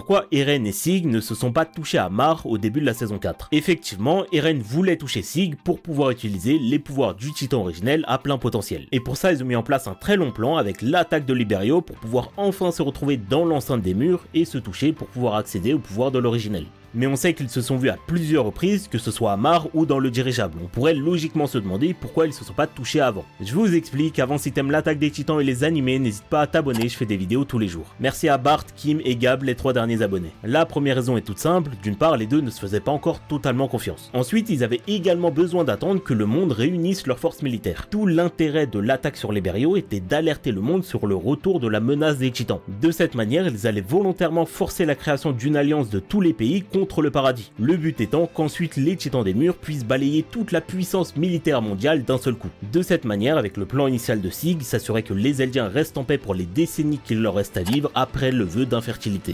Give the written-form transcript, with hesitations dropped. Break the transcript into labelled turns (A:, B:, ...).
A: pourquoi Eren et Sig ne se sont pas touchés à Mar au début de la saison 4. Effectivement, Eren voulait toucher Sig pour pouvoir utiliser les pouvoirs du titan originel à plein potentiel. Et pour ça, ils ont mis en place un très long plan avec l'attaque de Liberio pour pouvoir enfin se retrouver dans l'enceinte des murs et se toucher pour pouvoir accéder au pouvoir de l'originel. Mais on sait qu'ils se sont vus à plusieurs reprises, que ce soit à Mar ou dans le dirigeable. On pourrait logiquement se demander pourquoi ils se sont pas touchés avant. Je vous explique, avant si t'aimes l'attaque des titans et les animés, n'hésite pas à t'abonner, je fais des vidéos tous les jours. Merci à Bart, Kim et Gab, les 3 derniers abonnés. La première raison est toute simple, d'une part les deux ne se faisaient pas encore totalement confiance. Ensuite, ils avaient également besoin d'attendre que le monde réunisse leurs forces militaires. Tout l'intérêt de l'attaque sur Liberio était d'alerter le monde sur le retour de la menace des titans. De cette manière, ils allaient volontairement forcer la création d'une alliance de tous les pays contre le paradis. Le but étant qu'ensuite les titans des murs puissent balayer toute la puissance militaire mondiale d'un seul coup. De cette manière, avec le plan initial de Sig, s'assurer que les Eldiens restent en paix pour les décennies qu'il leur reste à vivre après le vœu d'infertilité.